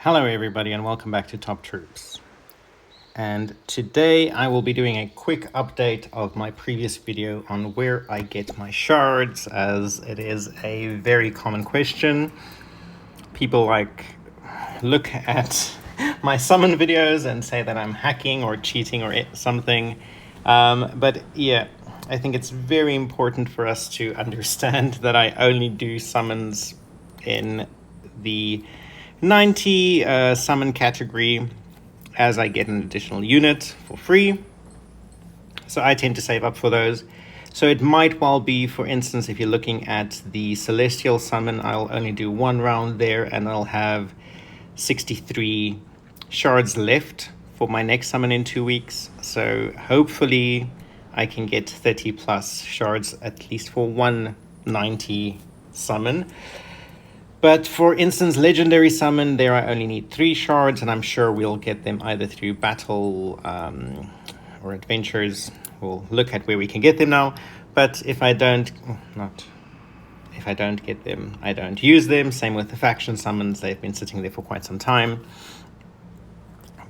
Hello everybody and welcome back to Top Troops. And today I will be doing a quick update of my previous video on where I get my shards, as it is a very common question. People look at my summon videos and say that I'm hacking or cheating or something. But yeah, I think it's very important for us to understand that I only do summons in the 90 summon category, as I get an additional unit for free. So I tend to save up for those. So it might well be, for instance, if you're looking at the Celestial summon, I'll only do one round there and I'll have 63 shards left for my next summon in 2 weeks. So hopefully I can get 30 plus shards at least for 190 summon. But for instance, Legendary Summon, there I only need 3 shards, and I'm sure we'll get them either through battle or adventures. We'll look at where we can get them now. But if I don't get them, I don't use them. Same with the faction summons, they've been sitting there for quite some time.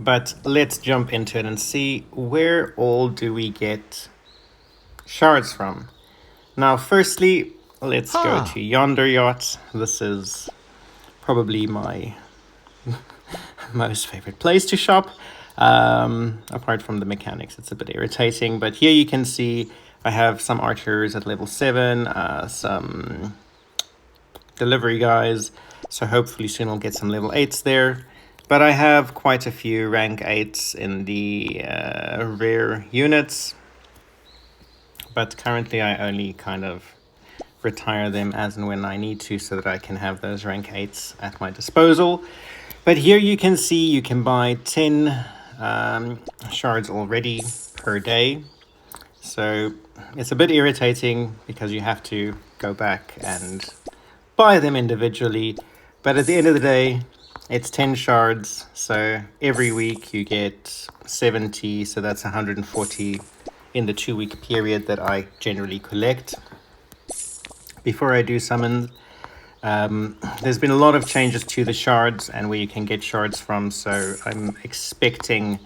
But let's jump into it and see where all do we get shards from. Now, firstly, let's go to Yonder Yacht. This is probably my most favorite place to shop. Apart from the mechanics, it's a bit irritating. But here you can see I have some archers at level 7, some delivery guys. So hopefully soon I'll get some level 8s there. But I have quite a few rank 8s in the rare units. But currently I only kind of retire them as and when I need to, so that I can have those rank 8s at my disposal. But here you can see you can buy 10 shards already per day. So it's a bit irritating because you have to go back and buy them individually. But at the end of the day, it's 10 shards. So every week you get 70. So that's 140 in the 2-week period that I generally collect. Before I do summon, there's been a lot of changes to the shards and where you can get shards from, so I'm expecting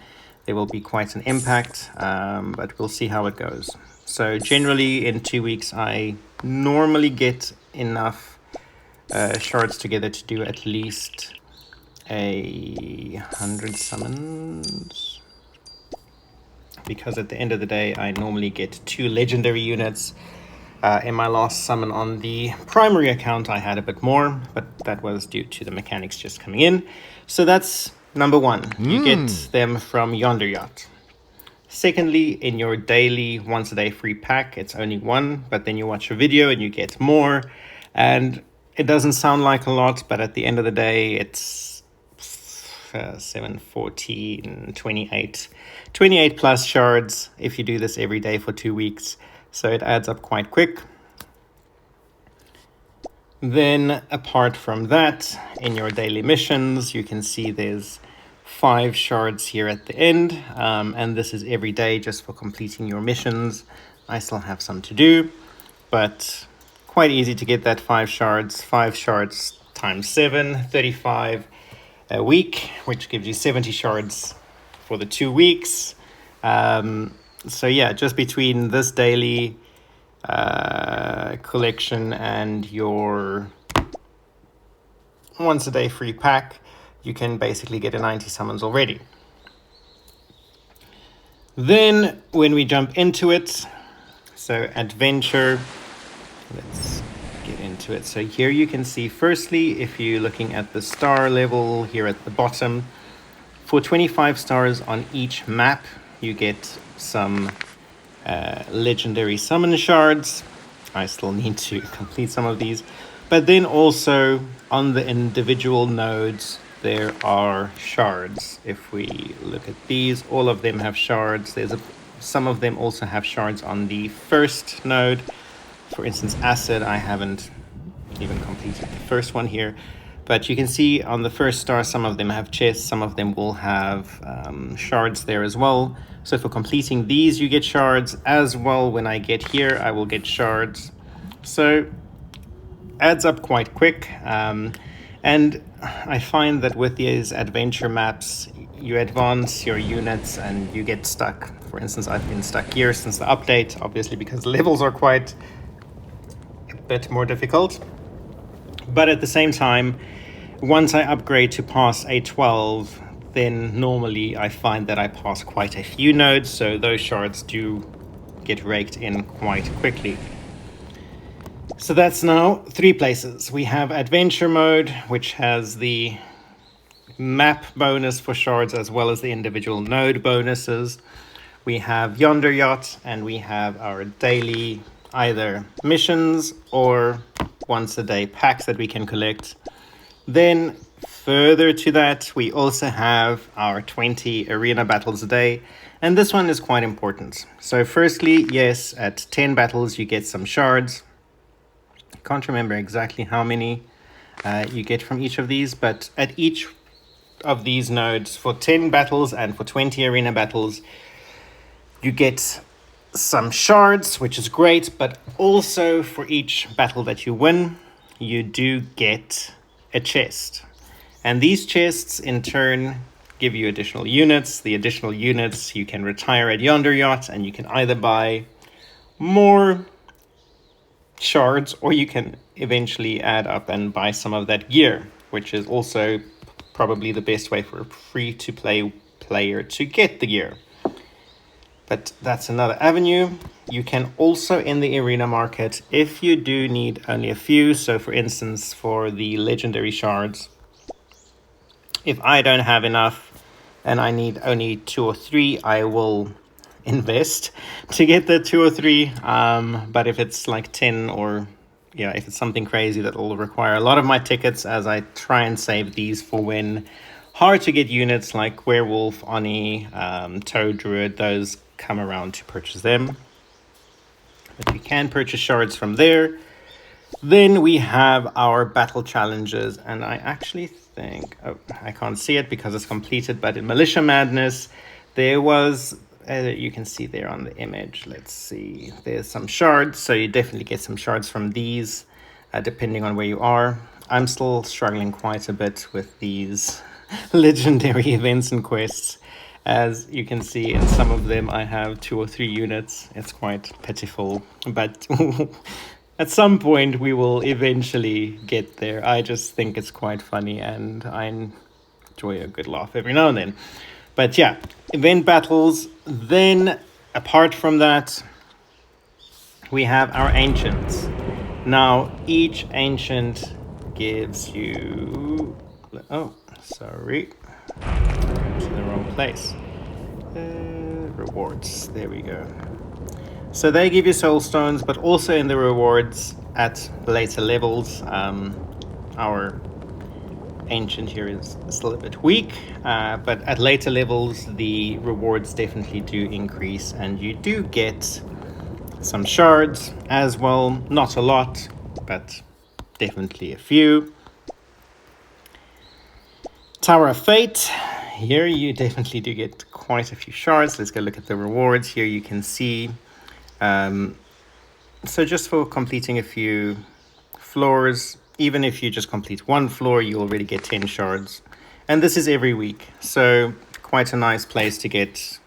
there will be quite an impact, but we'll see how it goes. So generally in 2 weeks I normally get enough shards together to do at least 100 summons, because at the end of the day I normally get 2 legendary units. In my last summon on the primary account, I had a bit more, but that was due to the mechanics just coming in. So that's number 1. You get them from Yonder Yacht. Secondly, in your daily once-a-day free pack, it's only 1, but then you watch a video and you get more. And it doesn't sound like a lot, but at the end of the day, it's 7, 14, 28 plus shards if you do this every day for 2 weeks. So it adds up quite quick. Then apart from that, in your daily missions, you can see there's 5 shards here at the end. And this is every day just for completing your missions. I still have some to do, but quite easy to get that 5 shards. 5 shards times 7, 35 a week, which gives you 70 shards for the 2 weeks. So yeah, just between this daily collection and your once a day free pack, you can basically get a 90 summons already. Then when we jump into it, so adventure, let's get into it. So here you can see, firstly, if you're looking at the star level here at the bottom, for 25 stars on each map, you get some legendary summon shards. I still need to complete some of these. But then also on the individual nodes, there are shards. If we look at these, all of them have shards. Some of them also have shards on the first node. For instance, Acid, I haven't even completed the first one here. But you can see on the first star, some of them have chests, some of them will have shards there as well. So for completing these, you get shards as well. When I get here, I will get shards. So adds up quite quick. And I find that with these adventure maps, you advance your units and you get stuck. For instance, I've been stuck here since the update, obviously because the levels are quite a bit more difficult. But at the same time, once I upgrade to pass A12, then normally I find that I pass quite a few nodes, so those shards do get raked in quite quickly. So that's now 3 places. We have adventure mode, which has the map bonus for shards as well as the individual node bonuses. We have Yonder Yacht, and we have our daily either missions or once a day packs that we can collect. Then further to that, we also have our 20 arena battles a day, and this one is quite important. So firstly, yes, at 10 battles you get some shards. I can't remember exactly how many you get from each of these, but at each of these nodes, for 10 battles and for 20 arena battles, you get some shards, which is great, but also for each battle that you win, you do get a chest. And these chests in turn give you additional units. The additional units you can retire at Yonder Yacht, and you can either buy more shards or you can eventually add up and buy some of that gear, which is also probably the best way for a free-to-play player to get the gear. But that's another avenue. You can also in the arena market, if you do need only a few, so for instance for the legendary shards, if I don't have enough and I need only 2 or 3, I will invest to get the 2 or 3. But if it's like 10 or if it's something crazy that will require a lot of my tickets, as I try and save these for when hard to get units like Werewolf, Oni, Toad Druid, those come around to purchase them. But you can purchase shards from there. Then we have our battle challenges, and I actually think, I can't see it because it's completed, but in Militia Madness, there was, you can see there on the image, let's see, there's some shards, so you definitely get some shards from these, depending on where you are. I'm still struggling quite a bit with these legendary events and quests. As you can see, in some of them I have 2 or 3 units. It's quite pitiful, but at some point we will eventually get there. I just think it's quite funny and I enjoy a good laugh every now and then. But yeah, event battles. Then apart from that, we have our ancients. Now each ancient gives you, oh sorry, to the wrong place. Rewards, there we go. So they give you soul stones, but also in the rewards at later levels. Our ancient here is still a bit weak, but at later levels the rewards definitely do increase, and you do get some shards as well. Not a lot, but definitely a few. Tower of Fate. Here you definitely do get quite a few shards. Let's go look at the rewards. Here you can see, so just for completing a few floors, even if you just complete 1 floor, you already get 10 shards. And this is every week, so quite a nice place to get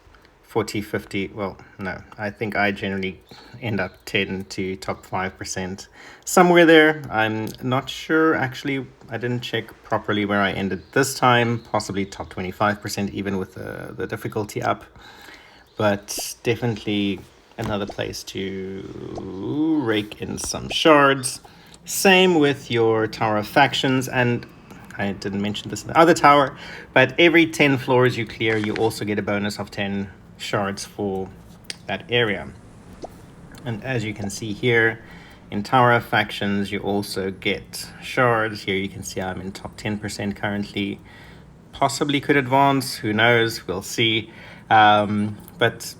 40, 50, well, no, I think I generally end up 10 to top 5%. Somewhere there, I'm not sure, actually, I didn't check properly where I ended this time, possibly top 25% even with the difficulty up. But definitely another place to rake in some shards. Same with your Tower of Factions, and I didn't mention this in the other tower, but every 10 floors you clear, you also get a bonus of 10 shards for that area. And as you can see here, in Tower of Factions, you also get shards. Here you can see I'm in top 10% currently. Possibly could advance, who knows, we'll see. But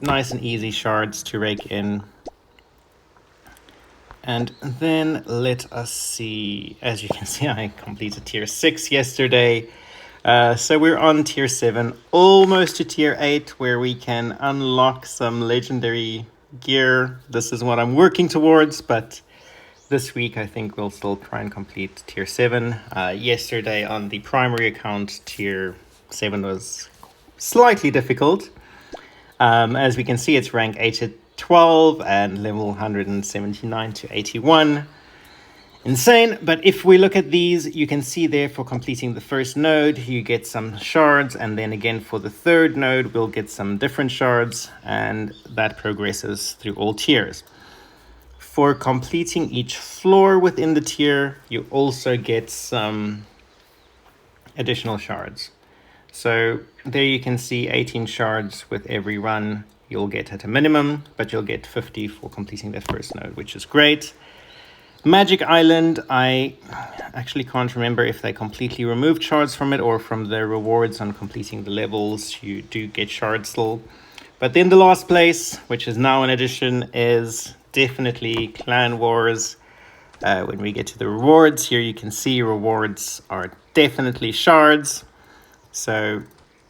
nice and easy shards to rake in. And then let us see, as you can see, I completed tier 6 yesterday. So we're on tier 7, almost to tier 8, where we can unlock some legendary gear. This is what I'm working towards, but this week I think we'll still try and complete tier 7. Yesterday on the primary account, tier 7 was slightly difficult. As we can see, it's rank 8 to 12 and level 179 to 81. Insane. But if we look at these, you can see there for completing the first node, you get some shards. And then again, for the third node, we'll get some different shards. And that progresses through all tiers. For completing each floor within the tier, you also get some additional shards. So there you can see 18 shards with every run you'll get at a minimum, but you'll get 50 for completing that first node, which is great. Magic Island, I actually can't remember if they completely removed shards from it or from the rewards on completing the levels, you do get shards still. But then the last place, which is now an addition, is definitely Clan Wars. When we get to the rewards, here you can see rewards are definitely shards. So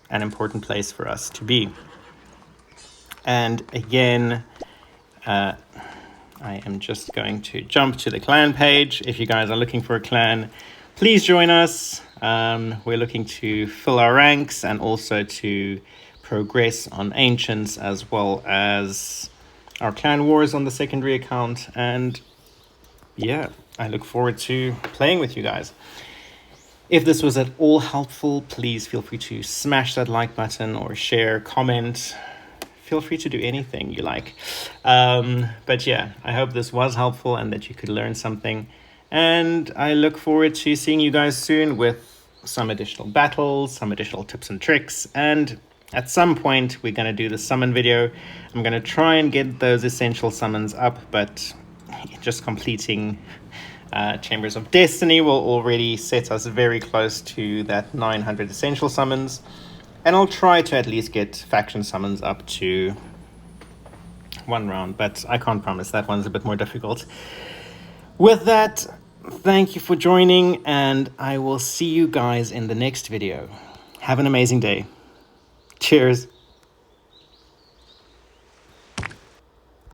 an important place for us to be. And again, I am just going to jump to the clan page. If you guys are looking for a clan, please join us. We're looking to fill our ranks and also to progress on Ancients as well as our clan wars on the secondary account. And yeah, I look forward to playing with you guys. If this was at all helpful, please feel free to smash that like button or share, comment. Feel free to do anything you like. But yeah, I hope this was helpful and that you could learn something. And I look forward to seeing you guys soon with some additional battles, some additional tips and tricks. And at some point, we're going to do the summon video. I'm going to try and get those essential summons up, but just completing Chambers of Destiny will already set us very close to that 900 essential summons. And I'll try to at least get faction summons up to 1 round, but I can't promise. That one's a bit more difficult. With that, thank you for joining, and I will see you guys in the next video. Have an amazing day. Cheers.